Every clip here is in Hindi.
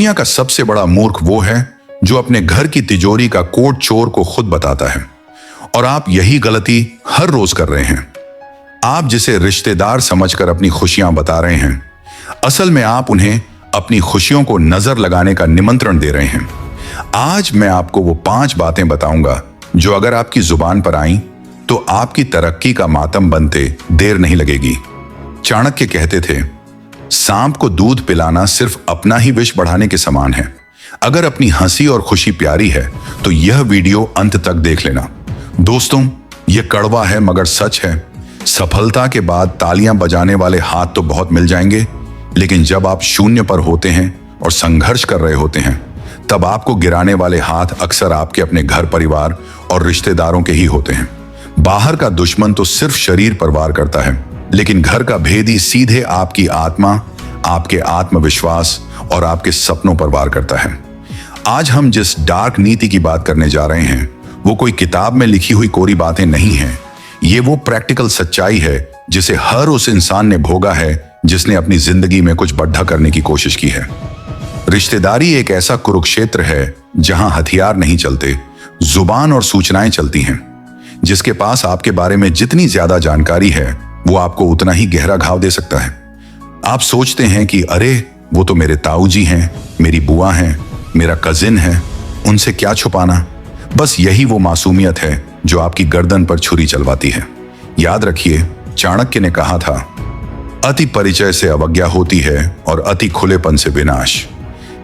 दुनिया का सबसे बड़ा मूर्ख वो है जो अपने घर की तिजोरी का कोड चोर को खुद बताता है, और आप यही गलती हर रोज कर रहे हैं। आप जिसे रिश्तेदार समझकर अपनी खुशियां बता रहे हैं, असल में आप उन्हें अपनी खुशियों को नजर लगाने का निमंत्रण दे रहे हैं। आज मैं आपको वो 5 बातें बताऊंगा जो अगर आपकी जुबान पर आई तो आपकी तरक्की का मातम बनते देर नहीं लगेगी। चाणक्य कहते थे, सांप को दूध पिलाना सिर्फ अपना ही विष बढ़ाने के समान है। अगर अपनी हंसी और खुशी प्यारी है तो यह वीडियो अंत तक देख लेना। दोस्तों, यह कड़वा है मगर सच है। सफलता के बाद तालियां बजाने वाले हाथ तो बहुत मिल जाएंगे, लेकिन जब आप शून्य पर होते हैं और संघर्ष कर रहे होते हैं, तब आपको गिराने वाले हाथ अक्सर आपके अपने घर परिवार और रिश्तेदारों के ही होते हैं। बाहर का दुश्मन तो सिर्फ शरीर पर वार करता है, लेकिन घर का भेदी सीधे आपकी आत्मा, आपके आत्मविश्वास और आपके सपनों पर वार करता है। आज हम जिस डार्क नीति की बात करने जा रहे हैं वो कोई किताब में लिखी हुई कोरी बातें नहीं है। ये वो प्रैक्टिकल सच्चाई है जिसे हर उस इंसान ने भोगा है जिसने अपनी जिंदगी में कुछ बढ़ा करने की कोशिश की है। रिश्तेदारी एक ऐसा कुरुक्षेत्र है जहां हथियार नहीं चलते, जुबान और सूचनाएं चलती हैं। जिसके पास आपके बारे में जितनी ज्यादा जानकारी है वो आपको उतना ही गहरा घाव दे सकता है। आप सोचते हैं कि अरे वो तो मेरे ताऊ जी हैं, मेरी बुआ हैं, मेरा कजिन है, उनसे क्या छुपाना। बस यही वो मासूमियत है जो आपकी गर्दन पर छुरी चलवाती है। याद रखिए, चाणक्य ने कहा था, अति परिचय से अवज्ञा होती है और अति खुलेपन से विनाश।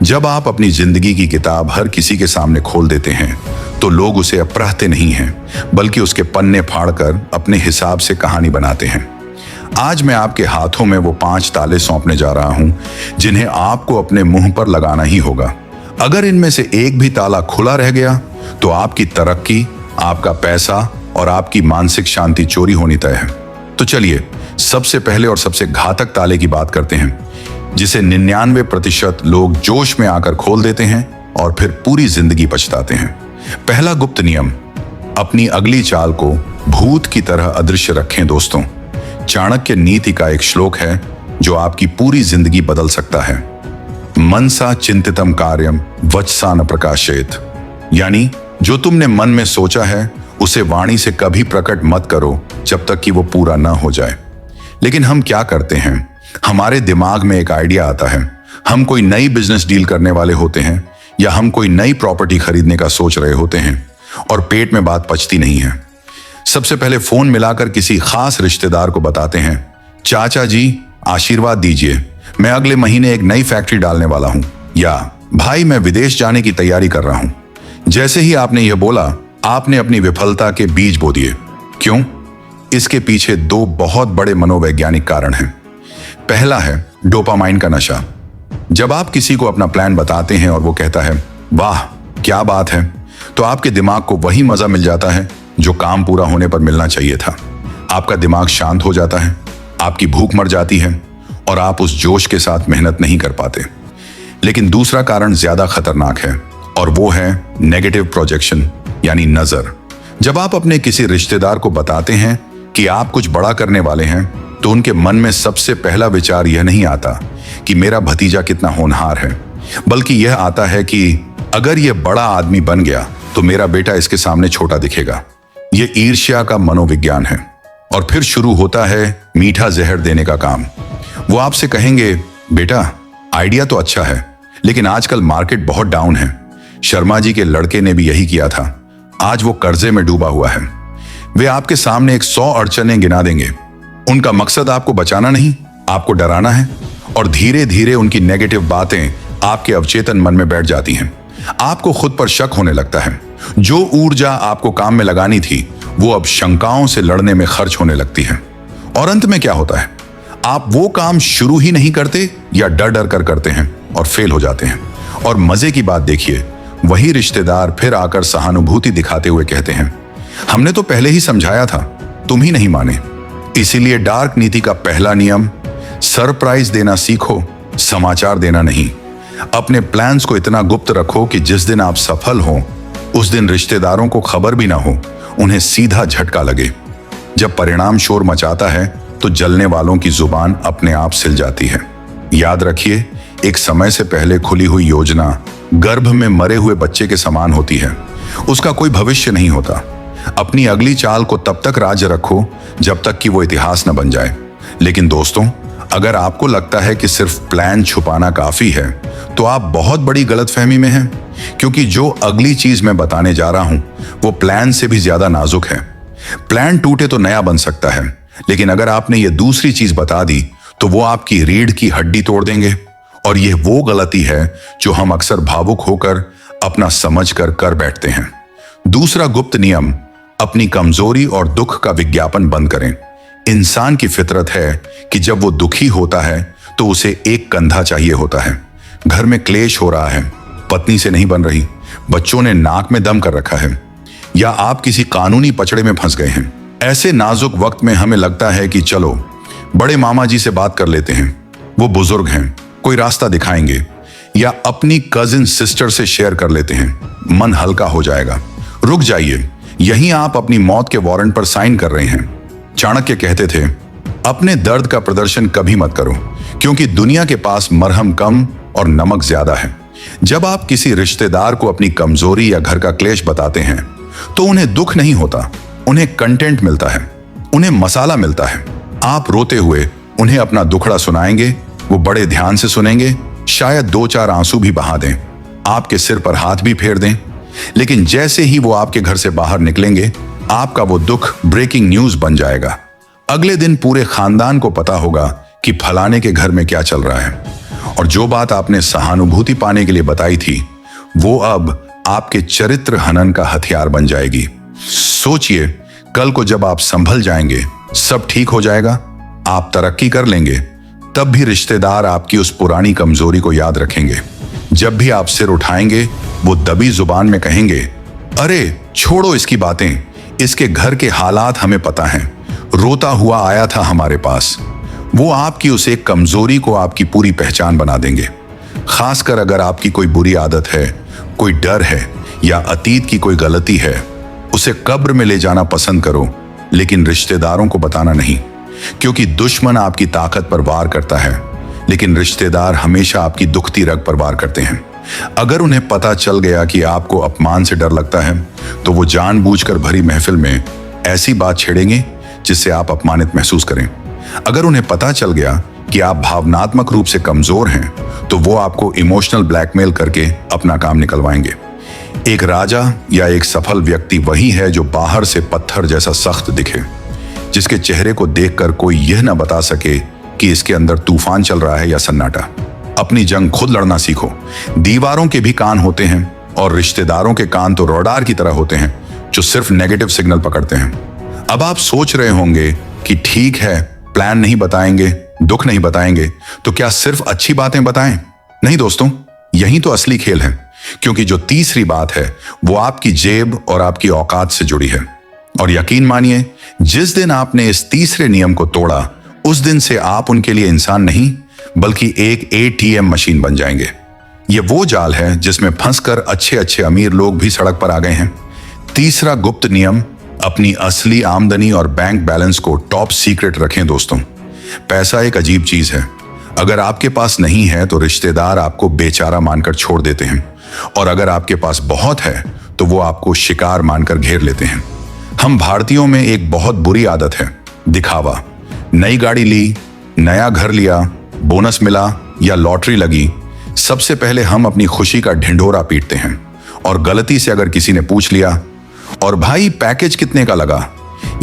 जब आप अपनी जिंदगी की किताब हर किसी के सामने खोल देते हैं तो लोग उसे अब पढ़ते नहीं हैं, बल्कि उसके पन्ने फाड़कर अपने हिसाब से कहानी बनाते हैं। आज मैं आपके हाथों में वो 5 ताले सौंपने जा रहा हूं जिन्हें आपको अपने मुंह पर लगाना ही होगा। अगर इनमें से एक भी ताला खुला रह गया तो आपकी तरक्की, आपका पैसा और आपकी मानसिक शांति चोरी होनी तय है। तो चलिए सबसे पहले और सबसे घातक ताले की बात करते हैं, जिसे 99% लोग जोश में आकर खोल देते हैं और फिर पूरी जिंदगी पछताते हैं। पहला गुप्त नियम, अपनी अगली चाल को भूत की तरह अदृश्य रखें। दोस्तों, चाणक्य नीति का एक श्लोक है जो आपकी पूरी जिंदगी बदल सकता है। मनसा चिंतितम कार्यम वचसा न प्रकाशेत, यानी जो तुमने मन में सोचा है उसे वाणी से कभी प्रकट मत करो जब तक कि वो पूरा न हो जाए। लेकिन हम क्या करते हैं, हमारे दिमाग में एक आइडिया आता है, हम कोई नई बिजनेस डील करने वाले होते हैं या हम कोई नई प्रॉपर्टी खरीदने का सोच रहे होते हैं और पेट में बात पचती नहीं है। सबसे पहले फोन मिलाकर किसी खास रिश्तेदार को बताते हैं, चाचा जी आशीर्वाद दीजिए, मैं अगले महीने एक नई फैक्ट्री डालने वाला हूं, या भाई मैं विदेश जाने की तैयारी कर रहा हूं। जैसे ही आपने यह बोला, आपने अपनी विफलता के बीज बो दिए। क्यों? इसके पीछे 2 बहुत बड़े मनोवैज्ञानिक कारण हैं। पहला है डोपामाइन का नशा। जब आप किसी को अपना प्लान बताते हैं और वो कहता है वाह क्या बात है, तो आपके दिमाग को वही मजा मिल जाता है जो काम पूरा होने पर मिलना चाहिए था। आपका दिमाग शांत हो जाता है, आपकी भूख मर जाती है और आप उस जोश के साथ मेहनत नहीं कर पाते। लेकिन दूसरा कारण ज्यादा खतरनाक है और वो है नेगेटिव प्रोजेक्शन, यानी नजर। जब आप अपने किसी रिश्तेदार को बताते हैं कि आप कुछ बड़ा करने वाले हैं तो उनके मन में सबसे पहला विचार यह नहीं आता कि मेरा भतीजा कितना होनहार है, बल्कि यह आता है कि अगर यह बड़ा आदमी बन गया तो मेरा बेटा इसके सामने छोटा दिखेगा। यह ईर्ष्या का मनोविज्ञान है। और फिर शुरू होता है मीठा जहर देने का काम। वो आपसे कहेंगे, बेटा आइडिया तो अच्छा है लेकिन आजकल मार्केट बहुत डाउन है। शर्मा जी के लड़के ने भी यही किया था, आज वो कर्जे में डूबा हुआ है। वे आपके सामने 100 अड़चनें गिना देंगे। उनका मकसद आपको बचाना नहीं, आपको डराना है। और धीरे धीरे उनकी नेगेटिव बातें आपके अवचेतन मन में बैठ जाती हैं। आपको खुद पर शक होने लगता है। जो ऊर्जा आपको काम में लगानी थी वो अब शंकाओं से लड़ने में खर्च होने लगती है। और अंत में क्या होता है, आप वो काम शुरू ही नहीं करते या डर डर कर करते हैं और फेल हो जाते हैं। और मजे की बात देखिए, वही रिश्तेदार फिर आकर सहानुभूति दिखाते हुए कहते हैं, हमने तो पहले ही समझाया था, तुम ही नहीं माने। इसीलिए डार्क नीति का पहला नियम, सरप्राइज देना सीखो, समाचार देना नहीं। अपने प्लान्स को इतना गुप्त रखो कि जिस दिन आप सफल हो उस दिन रिश्तेदारों को खबर भी ना हो, उन्हें सीधा झटका लगे। जब परिणाम शोर मचाता है तो जलने वालों की जुबान अपने आप सिल जाती है। याद रखिए, एक समय से पहले खुली हुई योजना गर्भ में मरे हुए बच्चे के समान होती है। उसका कोई भविष्य नहीं होता। अपनी अगली चाल को तब तक राज्य रखो जब तक कि वो इतिहास न बन जाए। लेकिन दोस्तों, अगर आपको लगता है कि सिर्फ प्लान छुपाना काफी है, तो आप बहुत बड़ी गलतफहमी में हैं, क्योंकि जो अगली चीज मैं बताने जा रहा हूं वो प्लान से भी ज्यादा नाजुक है। प्लान टूटे तो नया बन सकता है, लेकिन अगर आपने ये दूसरी चीज बता दी तो वो आपकी रीढ़ की हड्डी तोड़ देंगे। और यह वो गलती है जो हम अक्सर भावुक होकर अपना समझकर कर बैठते हैं। दूसरा गुप्त नियम, अपनी कमजोरी और दुख का विज्ञापन बंद करें। इंसान की फितरत है कि जब वो दुखी होता है तो उसे एक कंधा चाहिए होता है। घर में क्लेश हो रहा है, पत्नी से नहीं बन रही, बच्चों ने नाक में दम कर रखा है, या आप किसी कानूनी पचड़े में फंस गए हैं। ऐसे नाजुक वक्त में हमें लगता है कि चलो बड़े मामा जी से बात कर लेते हैं, वो बुजुर्ग हैं, कोई रास्ता दिखाएंगे, या अपनी कजिन सिस्टर से शेयर कर लेते हैं, मन हल्का हो जाएगा। रुक जाइए, यहीं आप अपनी मौत के वारंट पर साइन कर रहे हैं। चाणक्य कहते थे, अपने दर्द का प्रदर्शन कभी मत करो, क्योंकि दुनिया के पास मरहम कम और नमक ज्यादा है। जब आप किसी रिश्तेदार को अपनी कमजोरी या घर का क्लेश बताते हैं तो उन्हें दुख नहीं होता, उन्हें कंटेंट मिलता है, उन्हें मसाला मिलता है। आप रोते हुए उन्हें अपना दुखड़ा सुनाएंगे, वो बड़े ध्यान से सुनेंगे, शायद 2-4 आंसू भी बहा दें, आपके सिर पर हाथ भी फेर दें। लेकिन जैसे ही वो आपके घर से बाहर निकलेंगे, आपका वो दुख ब्रेकिंग न्यूज बन जाएगा। अगले दिन पूरे खानदान को पता होगा कि फलाने के घर में क्या चल रहा है। और जो बात आपने सहानुभूति पाने के लिए बताई थी, वो अब आपके चरित्र हनन का हथियार बन जाएगी। सोचिए, कल को जब आप संभल जाएंगे, सब ठीक हो जाएगा, आप तरक्की कर लेंगे, तब भी रिश्तेदार आपकी उस पुरानी कमजोरी को याद रखेंगे। जब भी आप सिर उठाएंगे, वो दबी जुबान में कहेंगे, अरे छोड़ो इसकी बातें, इसके घर के हालात हमें पता हैं, रोता हुआ आया था हमारे पास। वो आपकी उस एक कमजोरी को आपकी पूरी पहचान बना देंगे। खासकर अगर आपकी कोई बुरी आदत है, कोई डर है, या अतीत की कोई गलती है, उसे कब्र में ले जाना पसंद करो, लेकिन रिश्तेदारों को बताना नहीं, क्योंकि दुश्मन आपकी ताकत पर वार करता है, लेकिन रिश्तेदार हमेशा आपकी दुखती रग पर वार करते हैं। अगर उन्हें पता चल गया कि आपको अपमान से डर लगता है, तो वो जानबूझकर भरी महफिल में ऐसी बात छेड़ेंगे जिससे आप अपमानित महसूस करें। अगर उन्हें पता चल गया कि आप भावनात्मक रूप से कमजोर हैं, तो वो आपको इमोशनल ब्लैकमेल करके अपना काम निकलवाएंगे। एक राजा या एक सफल व्यक्ति वही है जो बाहर से पत्थर जैसा सख्त दिखे, जिसके चेहरे को देखकर कोई यह न बता सके कि इसके अंदर तूफान चल रहा है या सन्नाटा। अपनी जंग खुद लड़ना सीखो। दीवारों के भी कान होते हैं, और रिश्तेदारों के कान तो रडार की तरह होते हैं, जो सिर्फ नेगेटिव सिग्नल पकड़ते हैं। अब आप सोच रहे होंगे कि ठीक है, प्लान नहीं बताएंगे, दुख नहीं बताएंगे, तो क्या सिर्फ अच्छी बातें बताएं? नहीं दोस्तों, यही तो असली खेल है, क्योंकि जो तीसरी बात है वो आपकी जेब और आपकी औकात से जुड़ी है। और यकीन मानिए, जिस दिन आपने इस तीसरे नियम को तोड़ा, उस दिन से आप उनके लिए इंसान नहीं, बल्कि एक ATM मशीन बन जाएंगे। ये वो जाल है जिसमें फंसकर अच्छे अच्छे अमीर लोग भी सड़क पर आ गए हैं। तीसरा गुप्त नियम, अपनी असली आमदनी और बैंक बैलेंस को टॉप सीक्रेट रखें दोस्तों। पैसा एक अजीब चीज है। अगर आपके पास नहीं है तो रिश्तेदार आपको बेचारा मानकर छोड़ देते हैं, और अगर आपके पास बहुत है तो वो आपको शिकार मानकर घेर लेते हैं। हम भारतीयों में एक बहुत बुरी आदत है, दिखावा। नई गाड़ी ली, नया घर लिया, बोनस मिला या लॉटरी लगी, सबसे पहले हम अपनी खुशी का ढिंढोरा पीटते हैं। और गलती से अगर किसी ने पूछ लिया, और भाई पैकेज कितने का लगा,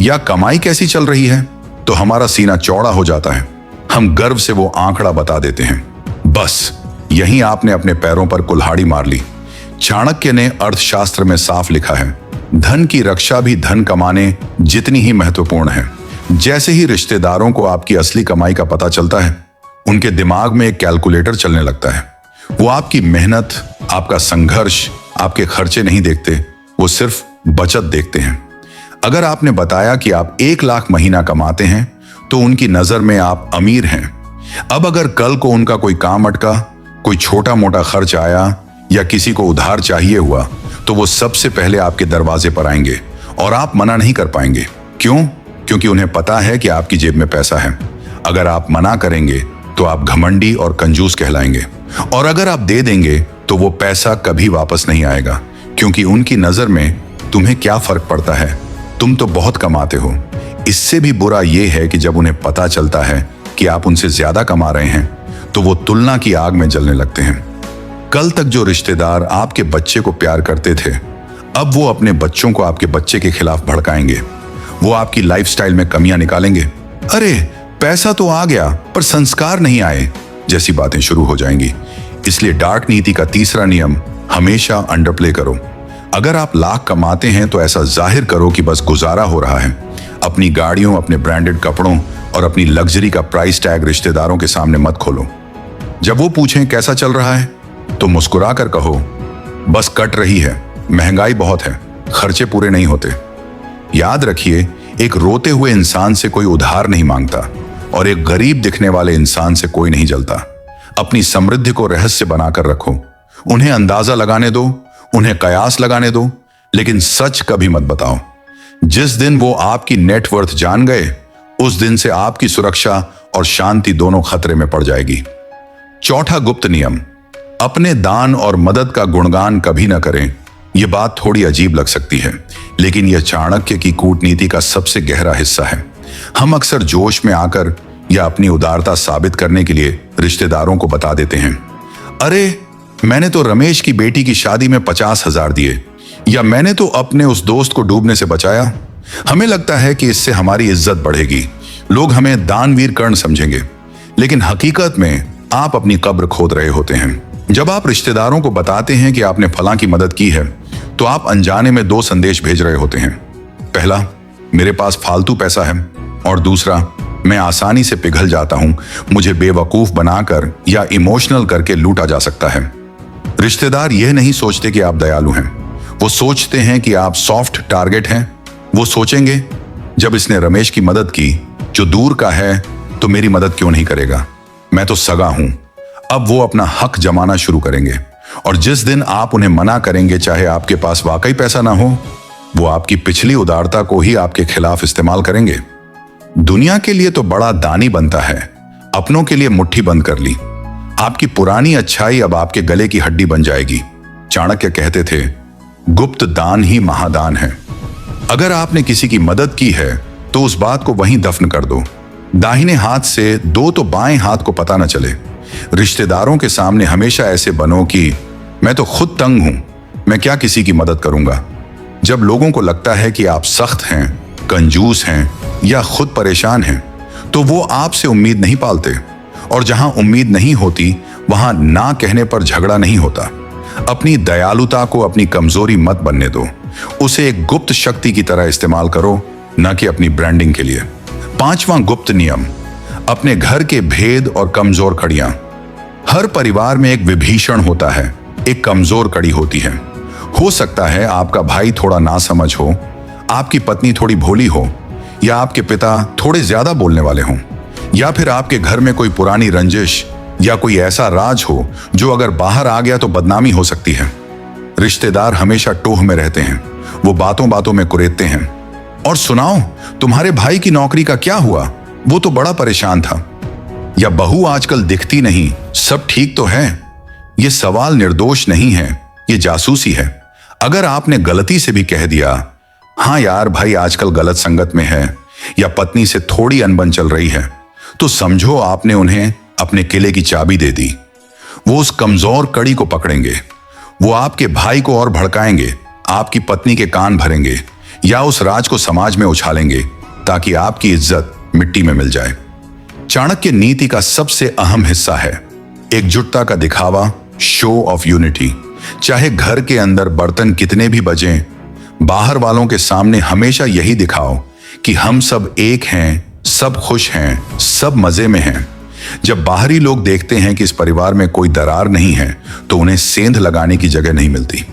या कमाई कैसी चल रही है, तो हमारा सीना चौड़ा हो जाता है। हम गर्व से वो आंकड़ा बता देते हैं। बस यहीं आपने अपने पैरों पर कुल्हाड़ी मार ली। चाणक्य ने अर्थशास्त्र में साफ लिखा है, धन की रक्षा भी धन कमाने जितनी ही महत्वपूर्ण है। जैसे ही रिश्तेदारों को आपकी असली कमाई का पता चलता है, उनके दिमाग में एक कैलकुलेटर चलने लगता है। वो आपकी मेहनत, आपका संघर्ष, आपके खर्चे नहीं देखते, वो सिर्फ बचत देखते हैं। अगर आपने बताया कि आप 1 लाख महीना कमाते हैं, तो उनकी नजर में आप अमीर हैं। अब अगर कल को उनका कोई काम अटका, कोई छोटा मोटा खर्च आया, या किसी को उधार चाहिए हुआ, तो वो सबसे पहले आपके दरवाजे पर आएंगे, और आप मना नहीं कर पाएंगे। क्यों? क्योंकि उन्हें पता है कि आपकी जेब में पैसा है। अगर आप मना करेंगे तो आप घमंडी और कंजूस कहलाएंगे, और अगर आप दे देंगे तो वो पैसा कभी वापस नहीं आएगा, क्योंकि उनकी नजर में तुम्हें क्या फर्क पड़ता है, तुम तो बहुत कमाते हो। इससे भी बुरा यह है कि जब उन्हें पता चलता है कि आप उनसे ज्यादा कमा रहे हैं तो वो तुलना की आग में जलने लगते हैं। कल तक जो रिश्तेदार आपके बच्चे को प्यार करते थे, अब वो अपने बच्चों को आपके बच्चे के खिलाफ भड़काएंगे। वो आपकी लाइफस्टाइल में कमियां निकालेंगे। अरे पैसा तो आ गया पर संस्कार नहीं आए जैसी बातें शुरू हो जाएंगी। इसलिए डार्क नीति का तीसरा नियम, हमेशा अंडरप्ले करो। अगर आप लाख कमाते हैं तो ऐसा जाहिर करो कि बस गुजारा हो रहा है। अपनी गाड़ियों, अपने ब्रांडेड कपड़ों और अपनी लग्जरी का प्राइस टैग रिश्तेदारों के सामने मत खोलो। जब वो पूछें कैसा चल रहा है तो मुस्कुरा कर कहो, बस कट रही है, महंगाई बहुत है, खर्चे पूरे नहीं होते। याद रखिए, एक रोते हुए इंसान से कोई उधार नहीं मांगता और एक गरीब दिखने वाले इंसान से कोई नहीं जलता। अपनी समृद्धि को रहस्य बनाकर रखो। उन्हें अंदाजा लगाने दो, उन्हें कयास लगाने दो, लेकिन सच कभी मत बताओ। जिस दिन वो आपकी नेटवर्थ जान गए, उस दिन से आपकी सुरक्षा और शांति दोनों खतरे में पड़ जाएगी। चौथा गुप्त नियम, अपने दान और मदद का गुणगान कभी न करें। यह बात थोड़ी अजीब लग सकती है, लेकिन यह चाणक्य की कूटनीति का सबसे गहरा हिस्सा है। हम अक्सर जोश में आकर या अपनी उदारता साबित करने के लिए रिश्तेदारों को बता देते हैं, अरे मैंने तो रमेश की बेटी की शादी में 50,000 दिए, या मैंने तो अपने उस दोस्त को डूबने से बचाया। हमें लगता है कि इससे हमारी इज्जत बढ़ेगी, लोग हमें दानवीर कर्ण समझेंगे, लेकिन हकीकत में आप अपनी कब्र खोद रहे होते हैं। जब आप रिश्तेदारों को बताते हैं कि आपने फलां की मदद की है, तो आप अनजाने में 2 संदेश भेज रहे होते हैं। पहला, मेरे पास फालतू पैसा है, और दूसरा, मैं आसानी से पिघल जाता हूं, मुझे बेवकूफ बनाकर या इमोशनल करके लूटा जा सकता है। रिश्तेदार यह नहीं सोचते कि आप दयालु हैं, वो सोचते हैं कि आप सॉफ्ट टारगेट हैं। वो सोचेंगे, जब इसने रमेश की मदद की जो दूर का है, तो मेरी मदद क्यों नहीं करेगा, मैं तो सगा हूं। अब वो अपना हक जमाना शुरू करेंगे, और जिस दिन आप उन्हें मना करेंगे, चाहे आपके पास वाकई पैसा ना हो, वो आपकी पिछली उदारता को ही आपके खिलाफ इस्तेमाल करेंगे। दुनिया के लिए तो बड़ा दानी बनता है, अपनों के लिए मुट्ठी बंद कर ली। आपकी पुरानी अच्छाई अब आपके गले की हड्डी बन जाएगी। चाणक्य कहते थे, गुप्त दान ही महादान है। अगर आपने किसी की मदद की है तो उस बात को वहीं दफन कर दो। दाहिने हाथ से दो तो बाएं हाथ को पता न चले। रिश्तेदारों के सामने हमेशा ऐसे बनो कि मैं तो खुद तंग हूं, मैं क्या किसी की मदद करूंगा। जब लोगों को लगता है कि आप सख्त हैं, कंजूस हैं या खुद परेशान हैं, तो वो आपसे उम्मीद नहीं पालते, और जहां उम्मीद नहीं होती वहां ना कहने पर झगड़ा नहीं होता। अपनी दयालुता को अपनी कमजोरी मत बनने दो, उसे एक गुप्त शक्ति की तरह इस्तेमाल करो, न कि अपनी ब्रांडिंग के लिए। 5वां गुप्त नियम, अपने घर के भेद और कमजोर कड़ियां। हर परिवार में एक विभीषण होता है, एक कमजोर कड़ी होती है। हो सकता है आपका भाई थोड़ा नासमझ हो, आपकी पत्नी थोड़ी भोली हो, या आपके पिता थोड़े ज्यादा बोलने वाले हों, या फिर आपके घर में कोई पुरानी रंजिश या कोई ऐसा राज हो जो अगर बाहर आ गया तो बदनामी हो सकती है। रिश्तेदार हमेशा टोह में रहते हैं, वो बातों बातों में कुरेदते हैं, और सुनाओ तुम्हारे भाई की नौकरी का क्या हुआ, वो तो बड़ा परेशान था, या बहू आजकल दिखती नहीं, सब ठीक तो है। ये सवाल निर्दोष नहीं है, ये जासूसी है। अगर आपने गलती से भी कह दिया, हाँ यार भाई आजकल गलत संगत में है, या पत्नी से थोड़ी अनबन चल रही है, तो समझो आपने उन्हें अपने किले की चाबी दे दी। वो उस कमजोर कड़ी को पकड़ेंगे, वो आपके भाई को और भड़काएंगे, आपकी पत्नी के कान भरेंगे, या उस राज को समाज में उछालेंगे ताकि आपकी इज्जत मिट्टी में मिल जाए। चाणक्य नीति का सबसे अहम हिस्सा है एकजुटता का दिखावा, शो ऑफ यूनिटी। चाहे घर के अंदर बर्तन कितने भी बजें, बाहर वालों के सामने हमेशा यही दिखाओ कि हम सब एक हैं, सब खुश हैं, सब मजे में हैं। जब बाहरी लोग देखते हैं कि इस परिवार में कोई दरार नहीं है, तो उन्हें सेंध लगाने की जगह नहीं मिलती।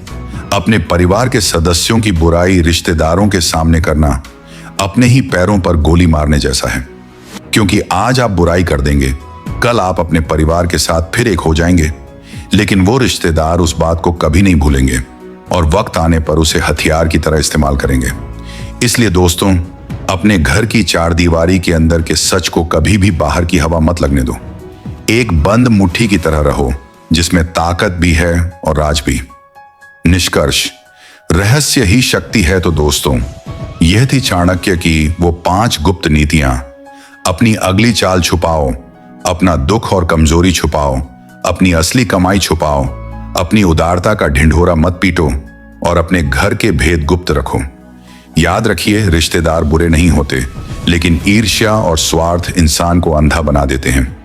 अपने परिवार के सदस्यों की बुराई रिश्तेदारों के सामने करना अपने ही पैरों पर गोली मारने जैसा है, क्योंकि आज आप बुराई कर देंगे, कल आप अपने परिवार के साथ फिर एक हो जाएंगे, लेकिन वो रिश्तेदार उस बात को कभी नहीं भूलेंगे और वक्त आने पर उसे हथियार की तरह इस्तेमाल करेंगे। इसलिए दोस्तों, अपने घर की चारदीवारी के अंदर के सच को कभी भी बाहर की हवा मत लगने दो। एक बंद मुट्ठी की तरह रहो, जिसमें ताकत भी है और राज भी। निष्कर्ष, रहस्य ही शक्ति है। तो दोस्तों, यह थी चाणक्य की वो 5 गुप्त नीतियां। अपनी अगली चाल छुपाओ, अपना दुख और कमजोरी छुपाओ, अपनी असली कमाई छुपाओ, अपनी उदारता का ढिंढोरा मत पीटो और अपने घर के भेद गुप्त रखो। याद रखिए, रिश्तेदार बुरे नहीं होते, लेकिन ईर्ष्या और स्वार्थ इंसान को अंधा बना देते हैं।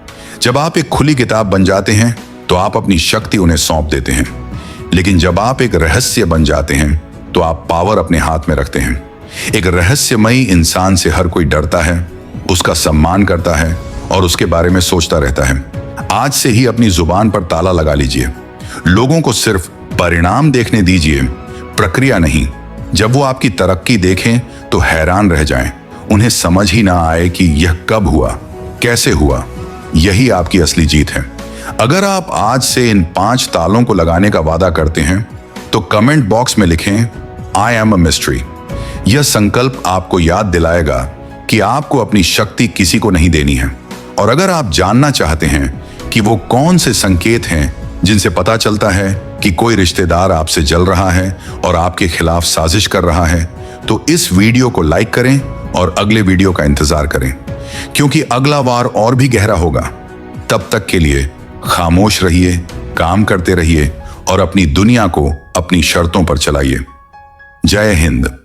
जब आप एक खुली किताब बन जाते हैं तो आप अपनी शक्ति उन्हें सौंप देते हैं, लेकिन जब आप एक रहस्य बन जाते हैं तो आप पावर अपने हाथ में रखते हैं। एक रहस्यमयी इंसान से हर कोई डरता है, उसका सम्मान करता है और उसके बारे में सोचता रहता है। आज से ही अपनी जुबान पर ताला लगा लीजिए। लोगों को सिर्फ परिणाम देखने दीजिए, प्रक्रिया नहीं। जब वो आपकी तरक्की देखें तो हैरान रह जाएं, उन्हें समझ ही ना आए कि यह कब हुआ, कैसे हुआ। यही आपकी असली जीत है। अगर आप आज से इन 5 तालों को लगाने का वादा करते हैं तो कमेंट बॉक्स में लिखें, आई एम अ मिस्ट्री। यह संकल्प आपको याद दिलाएगा कि आपको अपनी शक्ति किसी को नहीं देनी है। और अगर आप जानना चाहते हैं कि वो कौन से संकेत हैं जिनसे पता चलता है कि कोई रिश्तेदार आपसे जल रहा है और आपके खिलाफ साजिश कर रहा है, तो इस वीडियो को लाइक करें और अगले वीडियो का इंतजार करें, क्योंकि अगला वार और भी गहरा होगा। तब तक के लिए खामोश रहिए, काम करते रहिए और अपनी दुनिया को अपनी शर्तों पर चलाइए। जय हिंद।